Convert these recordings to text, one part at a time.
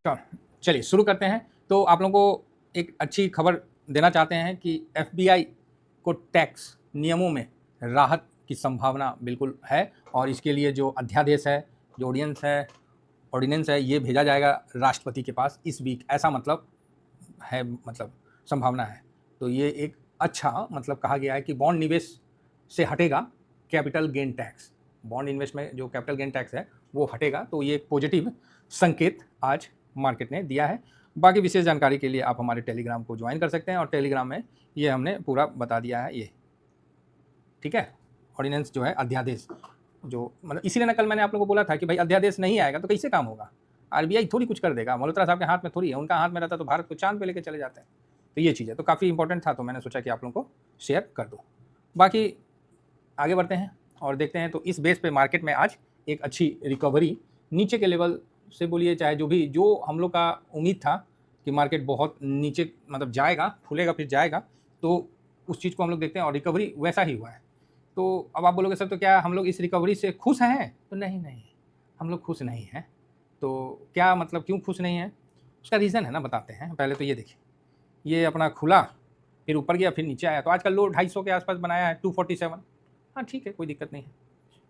तो चलिए शुरू करते हैं। तो आप लोगों को एक अच्छी खबर देना चाहते हैं कि एफबीआई को टैक्स नियमों में राहत की संभावना बिल्कुल है और इसके लिए जो अध्यादेश है, जो ऑर्डिनेंस है, ये भेजा जाएगा राष्ट्रपति के पास इस वीक, ऐसा मतलब है, मतलब संभावना है। तो ये एक अच्छा मतलब कहा गया है कि बॉन्ड निवेश से हटेगा capital gain tax, bond invest में जो कैपिटल गेन टैक्स है वो हटेगा। तो ये एक पॉजिटिव संकेत आज मार्केट ने दिया है। बाकी विशेष जानकारी के लिए आप हमारे टेलीग्राम को ज्वाइन कर सकते हैं और टेलीग्राम में ये हमने पूरा बता दिया है। ये ठीक है, ऑर्डिनेंस जो है, अध्यादेश जो, मतलब इसीलिए ना कल मैंने आप लोगों को बोला था कि भाई अध्यादेश नहीं आएगा तो कैसे काम होगा, आरबीआई थोड़ी कुछ कर देगा, मल्होत्रा साहब के हाथ में थोड़ी है, उनका हाथ में रहता तो भारत को चांद पे लेके चले जाते हैं। तो ये चीज़ है, तो काफ़ी इंपॉर्टेंट था, तो मैंने सोचा कि आप लोगों को शेयर कर दूँ। बाकी आगे बढ़ते हैं और देखते हैं। तो इस बेस पे मार्केट में आज एक अच्छी रिकवरी नीचे के लेवल से बोलिए, चाहे जो हम लोग का उम्मीद था कि मार्केट बहुत नीचे मतलब जाएगा, खुलेगा फिर जाएगा, तो उस चीज़ को हम लोग देखते हैं और रिकवरी वैसा ही हुआ है। तो अब आप बोलोगे सर तो क्या हम लोग इस रिकवरी से खुश हैं? तो नहीं, हम लोग खुश नहीं हैं। तो क्या मतलब क्यों खुश नहीं हैं? उसका रीज़न है ना, बताते हैं। पहले तो ये देखिए, ये अपना खुला, फिर ऊपर गया, फिर नीचे आया। तो आज का लो 250 के आसपास बनाया है, 247। हाँ ठीक है, कोई दिक्कत नहीं है,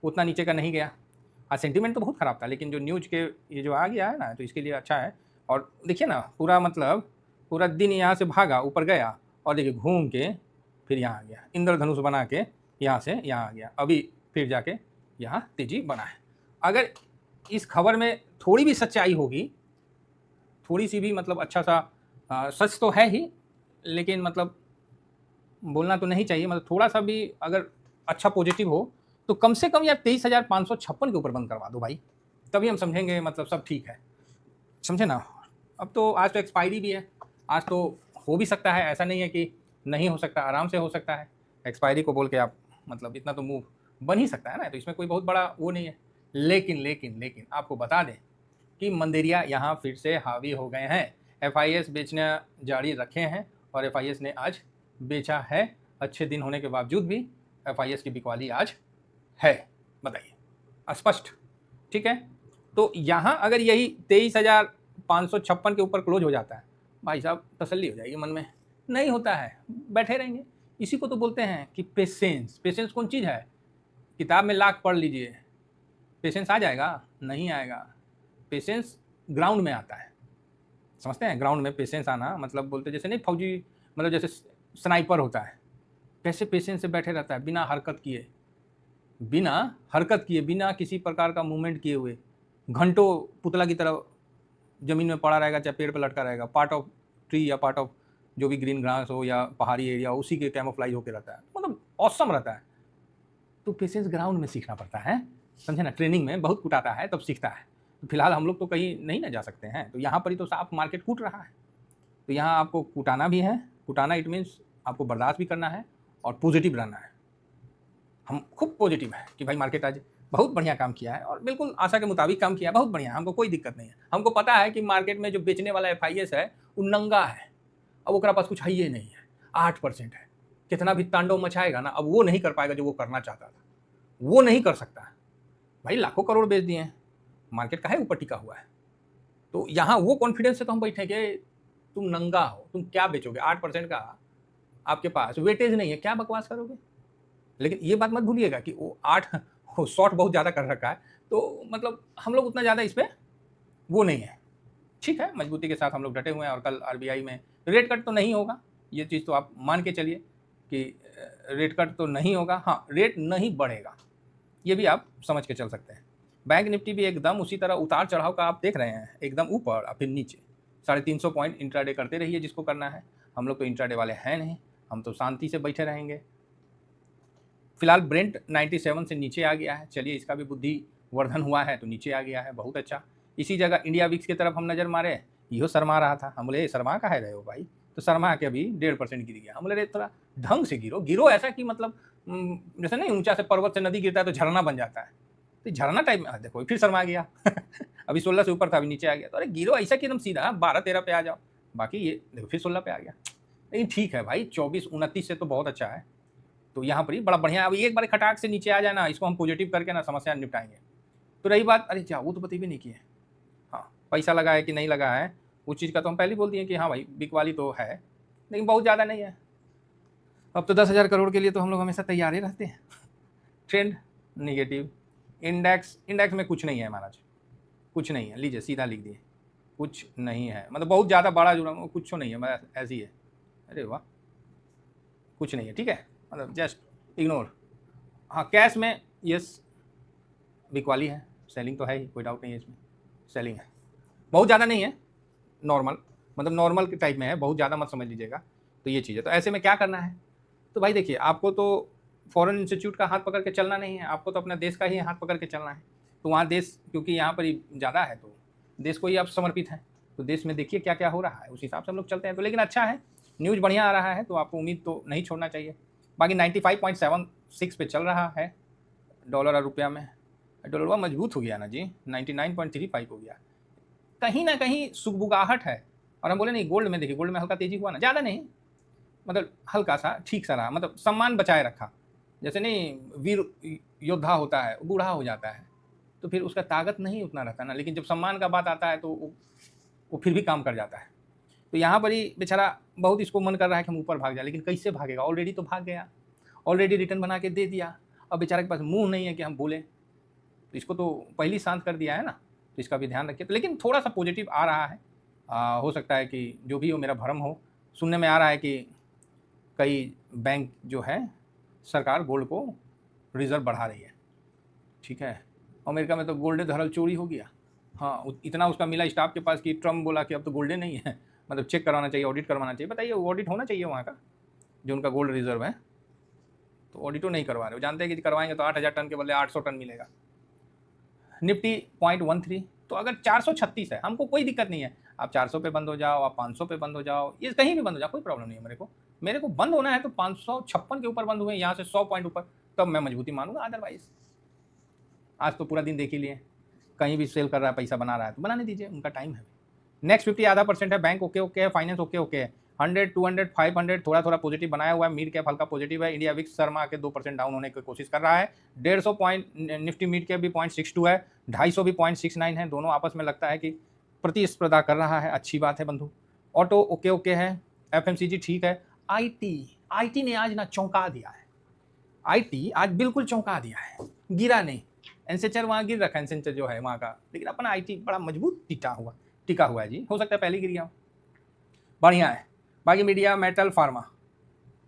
उतना नीचे का नहीं गया। आज सेंटीमेंट तो बहुत ख़राब था, लेकिन जो न्यूज़ के ये जो आ गया है ना, तो इसके लिए अच्छा है। और देखिए ना, पूरा मतलब पूरा दिन यहाँ से भागा, ऊपर गया और देखिए घूम के फिर यहाँ आ गया, इंद्रधनुष बना के यहाँ से यहाँ आ गया, अभी फिर जाके यहाँ तेजी बना है। अगर इस खबर में थोड़ी भी सच्चाई होगी, थोड़ी सी भी मतलब अच्छा सा सच तो है ही, लेकिन मतलब बोलना तो नहीं चाहिए, मतलब थोड़ा सा भी अगर अच्छा पॉजिटिव हो तो कम से कम यार 23,556 के ऊपर बंद करवा दो भाई, तभी हम समझेंगे मतलब सब ठीक है, समझे ना। अब तो आज तो एक्सपायरी भी है, आज तो हो भी सकता है, ऐसा नहीं है कि नहीं हो सकता, आराम से हो सकता है। एक्सपायरी को बोल के आप मतलब इतना तो मूव बन ही सकता है ना, तो इसमें कोई बहुत बड़ा वो नहीं है। लेकिन आपको बता दें कि मंदेरिया यहाँ फिर से हावी हो गए हैं। एफआईएस बेचना जारी रखे हैं और एफआईएस ने आज बेचा है। अच्छे दिन होने के बावजूद भी एफआईएस की बिकवाली आज है, बताइए, स्पष्ट। ठीक है, तो यहाँ अगर यही 23,556 के ऊपर क्लोज हो जाता है, भाई साहब तसल्ली हो जाएगी मन में। नहीं होता है, बैठे रहेंगे। इसी को तो बोलते हैं कि पेशेंस कौन चीज़ है? किताब में लाख पढ़ लीजिए, पेशेंस आ जाएगा? नहीं आएगा। पेशेंस ग्राउंड में आता है, समझते हैं? ग्राउंड में पेशेंस आना मतलब बोलते जैसे नहीं, फौजी मतलब जैसे स्नाइपर होता है, कैसे पेशेंस से बैठे रहता है, बिना हरकत किए, बिना किसी प्रकार का मूवमेंट किए हुए, घंटों पुतला की तरह ज़मीन में पड़ा रहेगा, चाहे पेड़ पर लटका रहेगा, पार्ट ऑफ ट्री या पार्ट ऑफ जो भी ग्रीन ग्रास हो या पहाड़ी एरिया, उसी के कैमोफ्लाइज होकर रहता है, मतलब ऑसम रहता है। तो पेशेंस ग्राउंड में सीखना पड़ता है, समझे ना। ट्रेनिंग में बहुत कुटाता है तब सीखता है। तो फिलहाल हम लोग तो कहीं नहीं ना जा सकते हैं, तो यहाँ पर ही तो साफ मार्केट कूट रहा है। तो यहाँ आपको कुटाना भी है, कुटाना इट मीन्स आपको बर्दाश्त भी करना है और पॉजिटिव रहना है। हम खूब पॉजिटिव हैं कि भाई मार्केट आज बहुत बढ़िया काम किया है और बिल्कुल आशा के मुताबिक काम किया है, बहुत बढ़िया, हमको कोई दिक्कत नहीं है। हमको पता है कि मार्केट में जो बेचने वाला एफआईएस है वो नंगा है, अब ओकरा पास कुछ है ही नहीं है, 8% है। कितना भी तांडव मचाएगा ना, अब वो नहीं कर पाएगा जो वो करना चाहता था, वो नहीं कर सकता है। भाई लाखों करोड़ बेच दिए हैं, मार्केट काहे ऊपर टिका हुआ है। तो यहाँ वो कॉन्फिडेंस से तो हम बैठे कि तुम नंगा हो, तुम क्या बेचोगे, 8% का आपके पास वेटेज नहीं है, क्या बकवास करोगे। लेकिन ये बात मत भूलिएगा कि वो 8 शॉर्ट बहुत ज़्यादा कर रखा है, तो मतलब हम लोग उतना ज़्यादा इस पर वो नहीं है। ठीक है, मजबूती के साथ हम लोग डटे हुए हैं और कल आरबीआई में रेट कट तो नहीं होगा, ये चीज़ तो आप मान के चलिए कि रेट कट तो नहीं होगा। हाँ, रेट नहीं बढ़ेगा, ये भी आप समझ के चल सकते हैं। बैंक निफ्टी भी एकदम उसी तरह उतार चढ़ाव का आप देख रहे हैं, एकदम ऊपर और फिर नीचे। 350 पॉइंट इंट्राडे करते रहिए जिसको करना है, हम लोग तो इंट्राडे वाले हैं नहीं, हम तो शांति से बैठे रहेंगे। फिलहाल ब्रेंट 97 से नीचे आ गया है, चलिए इसका भी बुद्धि वर्धन हुआ है तो नीचे आ गया है, बहुत अच्छा। इसी जगह इंडिया विक्स की तरफ हम नज़र मारे, इहो शर्मा रहा था, हम बोले शर्मा का है रहे हो भाई, तो शर्मा के अभी 1.5% गिर गया। हम बोले थोड़ा ढंग से गिरो ऐसा कि मतलब जैसे नहीं ऊंचा से पर्वत से नदी गिरता है तो झरना बन जाता है, तो झरना टाइप में देखो फिर शर्मा गया अभी 16 से ऊपर था, अभी नीचे आ गया। तो अरे गिरो ऐसा कि एकदम सीधा 12-13 पे आ जाओ, बाकी ये देखो फिर 16 पे आ गया। लेकिन ठीक है भाई, 24-29 से तो बहुत अच्छा है। तो यहाँ पर ही बड़ा बढ़िया, अभी एक बार खटाक से नीचे आ जाए ना, इसको हम पॉजिटिव करके ना समस्या निपटाएंगे। तो रही बात, अरे क्या वो तो बता भी नहीं किए, हाँ, पैसा लगा है कि नहीं लगा है उस चीज़ का तो हम पहले ही बोल दिए कि हाँ भाई बिकवाली तो है, लेकिन बहुत ज़्यादा नहीं है। अब तो 10,000 करोड़ के लिए तो हम लोग हमेशा तैयार ही रहते हैं। ट्रेंड निगेटिव, इंडेक्स में कुछ नहीं है महाराज, कुछ नहीं है, लीजिए सीधा लिख दिए, कुछ नहीं है, मतलब बहुत ज़्यादा बड़ा जुड़ा कुछ नहीं है, मतलब ऐसी है। अरे वाह, कुछ नहीं है, ठीक है, मतलब जस्ट इग्नोर। हाँ कैश में यस बिकवाली है, सेलिंग तो है ही, कोई डाउट नहीं है इसमें, सेलिंग है, बहुत ज़्यादा नहीं है, नॉर्मल, मतलब नॉर्मल के टाइप में है, बहुत ज़्यादा मत समझ लीजिएगा। तो ये चीज़ है, तो ऐसे में क्या करना है, तो भाई देखिए आपको तो फॉरेन इंस्टीट्यूट का हाथ पकड़ के चलना नहीं है, आपको तो अपना देश का ही हाथ पकड़ के चलना है। तो वहाँ देश क्योंकि यहाँ पर ही ज़्यादा है तो देश को ही आप समर्पित हैं, तो देश में देखिए क्या क्या हो रहा है, उस हिसाब से हम लोग चलते हैं। तो लेकिन अच्छा है, न्यूज़ बढ़िया आ रहा है, तो आपको उम्मीद तो नहीं छोड़ना चाहिए। बाकी 95.76 पे चल रहा है डॉलर और रुपया में, डॉलर हुआ मजबूत हो गया ना जी, 99.35 हो गया। कहीं ना कहीं सुगबुगाहट है, और हम बोले नहीं गोल्ड में देखिए, गोल्ड में हल्का तेजी हुआ ना, ज़्यादा नहीं, मतलब हल्का सा ठीक सा रहा, मतलब सम्मान बचाए रखा। जैसे नहीं वीर योद्धा होता है बूढ़ा हो जाता है तो फिर उसका ताकत नहीं उतना रहता ना, लेकिन जब सम्मान का बात आता है तो वो फिर भी काम कर जाता है। तो यहाँ पर ही बेचारा बहुत इसको मन कर रहा है कि हम ऊपर भाग जाए, लेकिन कैसे भागेगा, ऑलरेडी तो भाग गया, ऑलरेडी रिटर्न बना के दे दिया, अब बेचारे के पास मुंह नहीं है कि हम बोलें, तो इसको तो पहले शांत कर दिया है ना, तो इसका भी ध्यान रखिए। तो लेकिन थोड़ा सा पॉजिटिव आ रहा है, हो सकता है कि जो भी हो मेरा भ्रम हो। सुनने में आ रहा है कि कई बैंक जो है सरकार गोल्ड को रिजर्व बढ़ा रही है, ठीक है। अमेरिका में तो गोल्डे धरल चोरी हो गया, हाँ इतना उसका मिला स्टाफ के पास कि ट्रम्प बोला कि अब तो गोल्डे नहीं है, मतलब चेक करवाना चाहिए, ऑडिट करवाना चाहिए। बताइए ऑडिट होना चाहिए वहाँ का, जो उनका गोल्ड रिजर्व है, तो ऑडिटो नहीं करवा रहे हो, जानते हैं कि करवाएंगे तो 8,000 टन के बदले 800 टन मिलेगा। निफ्टी 0.13, तो अगर 436 है हमको कोई दिक्कत नहीं है, आप 400 पे बंद हो जाओ, आप 500 पे बंद हो जाओ, ये कहीं भी बंद हो जाओ, कोई प्रॉब्लम नहीं है मेरे को बंद होना है तो 556 के ऊपर बंद हुए, यहाँ से 100 पॉइंट ऊपर, तब मैं मजबूती मानूंगा, अदरवाइज आज तो पूरा दिन देख ही लिए, कहीं भी सेल कर रहा है पैसा बना रहा है तो बनाने दीजिए, उनका टाइम है। नेक्स्ट 50 आधा % है, बैंक ओके ओके है, फाइनेंस ओके ओके है, 100 200 500 थोड़ा थोड़ा पॉजिटिव बनाया हुआ है, मिड कैप हल्का पॉजिटिव है, इंडिया विक्स शर्मा के 2% डाउन होने की कोशिश कर रहा है, 150 पॉइंट निफ्टी मिड कैप भी 0.62 है, 250 भी 0.69 है, दोनों आपस में लगता है कि प्रतिस्पर्धा कर रहा है, अच्छी बात है बंधु। ऑटो ओके ओके है, एफएमसीजी ठीक है, आईटी ने आज ना चौंका दिया है, आईटी आज बिल्कुल चौंका दिया है, गिरा नहीं, एनसेंचर वहाँ गिर रखा है, एनसेंचर जो है वहाँ का, लेकिन अपना आईटी बड़ा मजबूत टिका हुआ है जी, हो सकता है पहले गिर गया हो, बढ़िया है। बाकी मीडिया मेटल फार्मा,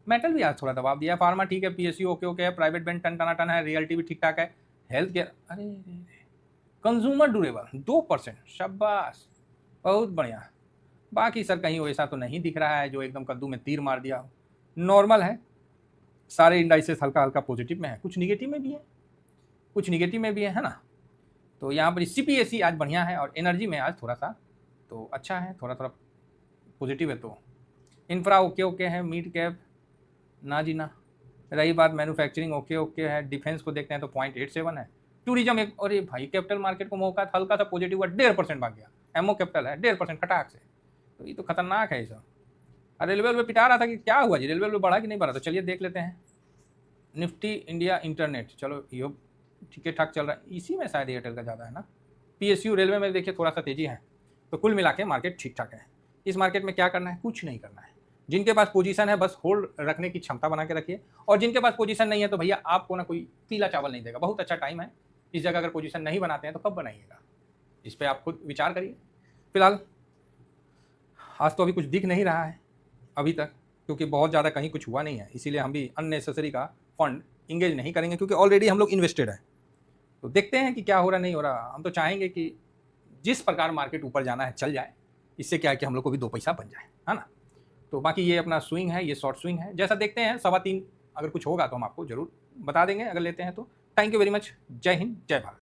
मेटल भी आज थोड़ा दबाव दिया, फार्मा ठीक है, पीएसयू ओके ओके है, प्राइवेट बैंक टन टना टन है, रियल्टी भी ठीक ठाक है, हेल्थ केयर अरे कंज्यूमर ड्यूरेबल 2%, शाबाश बहुत बढ़िया। बाकी सर कहीं वैसा तो नहीं दिख रहा है जो एकदम कद्दू में तीर मार दिया हो, नॉर्मल है, सारे इंडाइसेस हल्का हल्का पॉजिटिव में है, कुछ निगेटिव में भी है, कुछ निगेटिव में भी है ना। तो यहाँ पर सीपीएसई आज बढ़िया है, और एनर्जी में आज थोड़ा सा तो अच्छा है, थोड़ा थोड़ा पॉजिटिव है। तो इंफ्रा ओके ओके है, मिड कैप ना जी ना। रही बात मैन्युफैक्चरिंग ओके ओके है, डिफेंस को देखते हैं तो 0.87 है, टूरिज्म एक, और ये भाई कैपिटल मार्केट को मौका था, हल्का सा पॉजिटिव हुआ, 1.5% भाग गया, एमओ कैपिटल है 1.5% खटाक से, तो ये तो खतरनाक है ये सब। रेलवे में पिटा रहा था कि क्या हुआ जी, रेलवे में बढ़ा कि नहीं बढ़ा, तो चलिए देख लेते हैं। निफ्टी इंडिया इंटरनेट, चलो ये ठीक ठाक चल रहा है, इसी में शायद एयरटेल का ज़्यादा है ना। पीएसयू रेलवे में देखिए थोड़ा सा तेजी है, तो कुल मिला के मार्केट ठीक ठाक है। इस मार्केट में क्या करना है, कुछ नहीं करना है, जिनके पास पोजीशन है बस होल्ड रखने की क्षमता बना के रखिए, और जिनके पास पोजीशन नहीं है तो भैया आपको ना कोई पीला चावल नहीं देगा, बहुत अच्छा टाइम है इस जगह, अगर पोजीशन नहीं बनाते हैं तो कब बनाइएगा, इस पर आप खुद विचार करिए। फिलहाल आज तो अभी कुछ दिख नहीं रहा है अभी तक, क्योंकि बहुत ज़्यादा कहीं कुछ हुआ नहीं है, इसीलिए हम भी अननेसेसरी का फंड इंगेज नहीं करेंगे, क्योंकि ऑलरेडी हम लोग इन्वेस्टेड हैं। तो देखते हैं कि क्या हो रहा नहीं हो रहा, हम तो चाहेंगे कि जिस प्रकार मार्केट ऊपर जाना है चल जाए, इससे क्या है कि हम लोग को भी 2 पैसा बन जाए, है ना। तो बाकी ये अपना स्विंग है, ये शॉर्ट स्विंग है, जैसा देखते हैं 3:15 अगर कुछ होगा तो हम आपको ज़रूर बता देंगे अगर लेते हैं तो। थैंक यू वेरी मच, जय हिंद जय भारत।